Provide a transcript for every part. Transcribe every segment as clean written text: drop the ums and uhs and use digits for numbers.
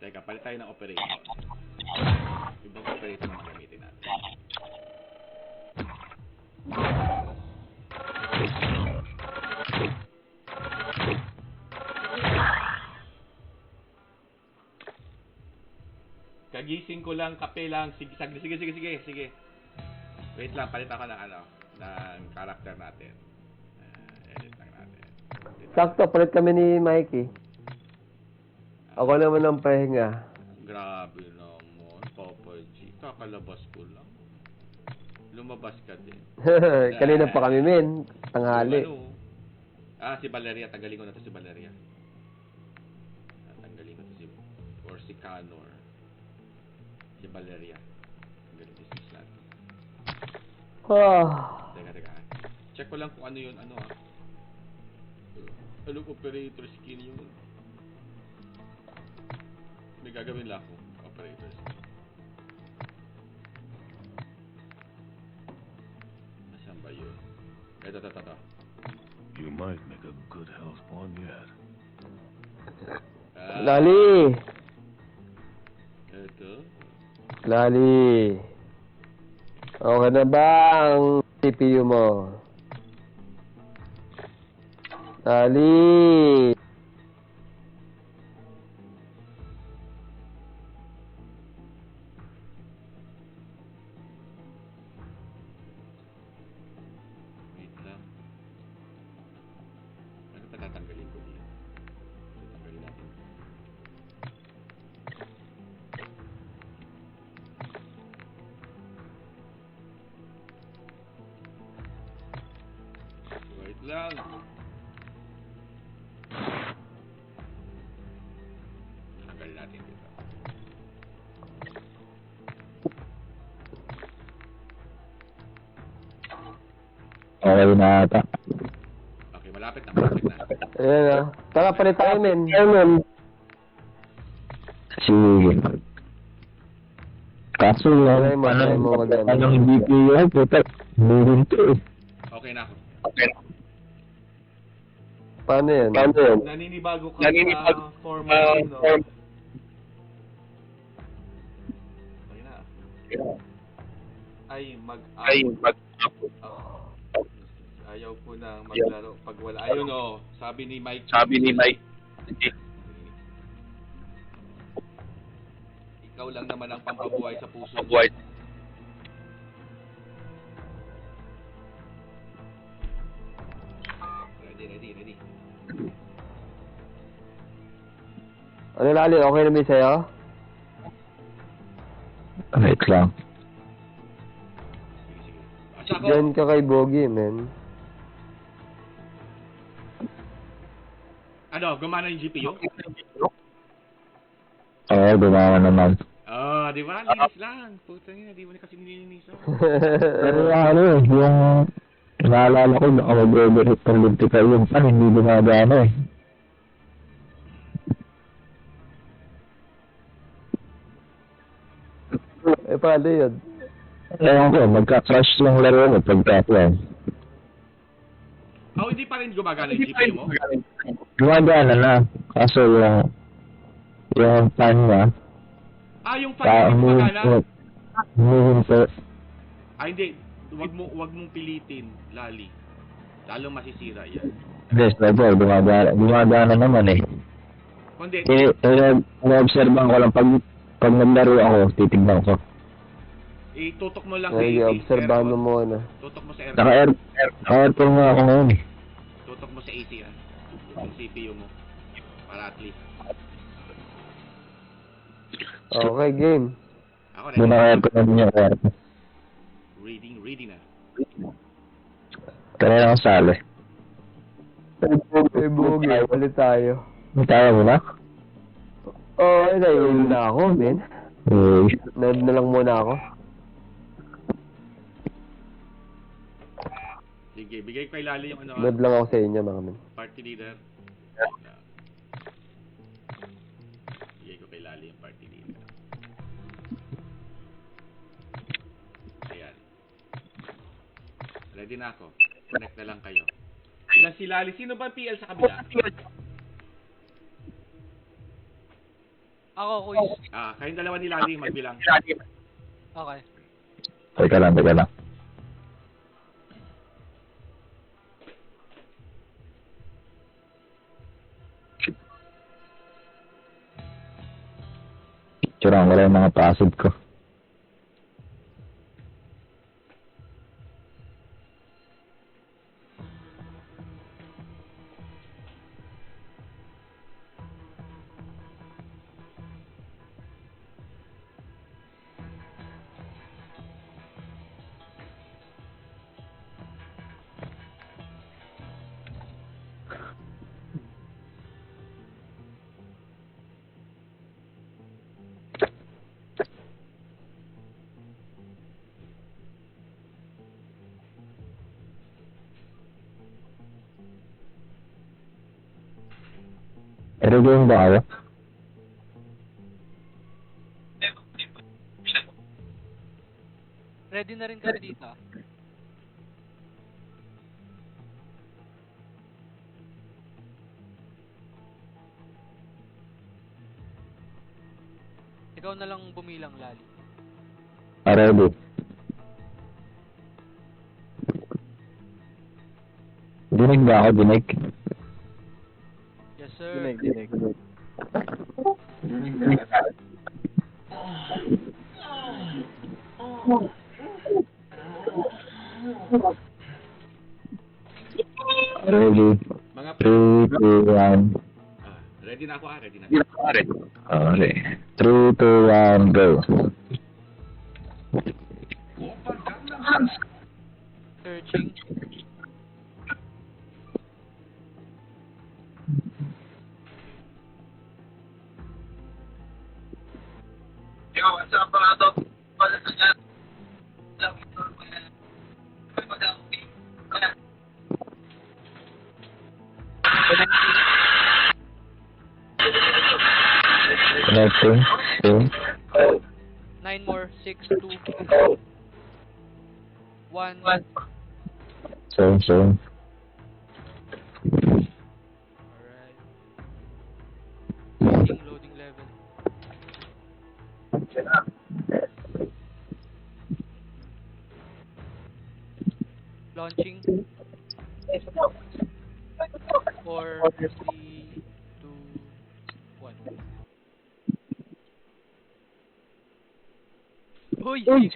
Teka, palit tayo ng operator. Ibang operator na gamitin natin. Kagising ko lang, kape lang. Sige. Wait lang, palit ako ng ng character natin. Edit lang natin. Sakto, palit kami ni Mikey. Ako naman ang pahinga. Grabe naman, Papa G. Kakalabas ko lang. Lumabas ka din. Kanina pa kami, men. Tanghali. Si Valeria. Tanggalin ko na to si Valeria. Tanggalin ko to si Canor. Si Valeria. Tanggalin ko si Slot. Teka. Check ko lang kung ano yun. Anong operator skill yun? May gagawin lang ako. Operator skill. Nasaan ba yun? Ito. You might make a good health one yet. Lali! Ito. Lali! Okay na ba ang CPU mo? Lali! Wait lang. Ano pa tatanggalin ko dito? Tatanggalin natin. Wait lang. Tanggalin natin dito. Okay na ata. Okay, malapit na. Ayan na. Tara, palit tayo, men. Sige. Kaso Malay mo, malay mo mag-ano. anong hindi ko yun, puta. Meron to eh. Okay na ako. Paano yan? Naninibago ka sa format no? Okay na. Ayaw ko na maglaro pag wala. Ayun sabi ni Mike. Ikaw lang naman ang pampabuhay sa puso. Ready. Ano, Lali? Okay na ba sa'yo? Wait lang. Sige. At saka, Diyan ka kay Bogie, men. gumana yung GPU? Oo, gumawa naman. Di ba? Linis lang. Puta niya, di mo na kasi nilinisan. Pero yung naalala ko, mag-overheat ng lintikal yung pan, hindi gumagana eh. Paano yun? Ewan ko, magka-crash lang laro mo pagka-plan. Hindi pa rin gumagana yung GPU mo? Gumagana na. Kaso yung fan niya, Yung fan mo gumagana? huminto. Hindi. Wag mong pilitin, Lali. Lalong masisira yan. Yes, level, gumagana naman eh. Kundi, Na-observan ko lang, pag naglaro ako, titignan ko. tutok mo lang sa Ay, AC. obserbahan mo muna. Tutok mo sa aircon. Naka-aircon nga ako ngayon eh. Tutok mo sa AC yung CPU mo. Para at least. Okay, game. Ako Doon na. naka-aircon na din yung aircon. Reading na. Kanina ako sali. Hey, Bogie, palit tayo. May tayo mo na? Ay, naiinom na ako, men. Nerd na lang muna ako. Sige, bigay ko kay Lali yung Nerd lang ako sa inyo, mga men. party leader. Bigay ko kay Lali yung party leader. Ayan. Ready na ako. Connect na lang kayo. Ilan si Lali? Sino ba ang PL sa kabila? Ako, quiz. Kayong dalawa ni Lali, magbilang. Okay. Teka lang. Picturean ko lang yung mga passive ko. Ready ba kayo? Ready na rin kami dito. Ikaw na lang bumilang, Lali. Ready. Dinig ba ako? Dinig? Yes, sir. Dinig. Ready. Mga 3, 2, 1. ready na ako ready na. Okay. 3, 2, 1, go. Searching. Connecting. 2. 9 more. 6, 2, 1. Same. Alright. Loading level. Launching. 4, 3, 2, 1. Uy! 6969!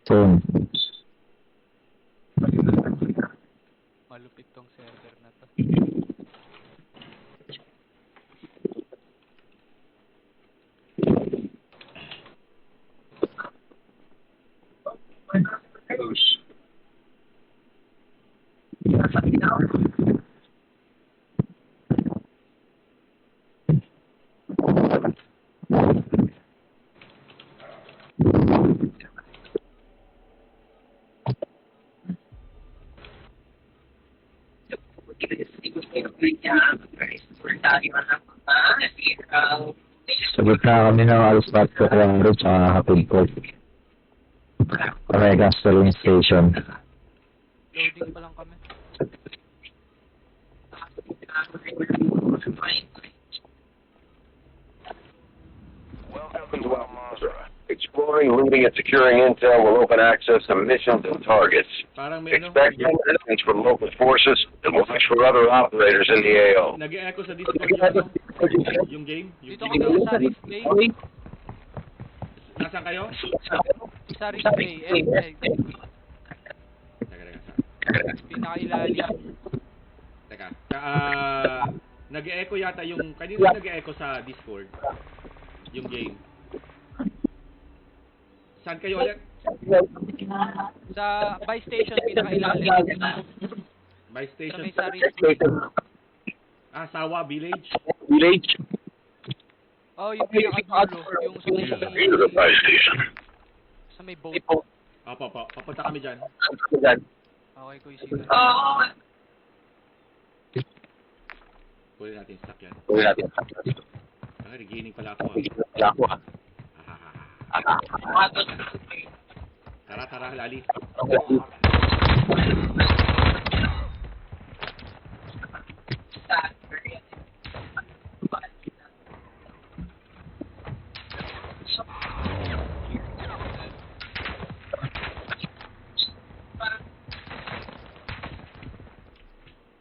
Same. Malupit tong server na to. Sa gitna kami ng Alspat Coquaro sa Hatid Court. Omega Sterling Station. Loading pa lang kami. Welcome to Al Mazrah. Exploring, looting, and securing intel will open access to missions and targets. Parang may Expect assistance from local forces and watch for other operators in the AO. nag-e-echo sa Discord yung game. Dito kami sa Rift Bay. Nasaan kayo? Sa Rift Bay. Teka. Pinakailalim. Teka. Nag-e-echo yata yung... Kanina nag-e-echo sa Discord. Yung game. Saan kayo ulit? Sa buy station, pinakailalim. By Sa station. may sa Rift Bay. Sawa Village. Oh, yung pinakadulo. Yung sa may... station. Sa may boat. Opo. Papunta kami dyan. Okay, kuy, sige. Kunin natin yung sakyan. natin. Regining pala ako. Tara, Lali.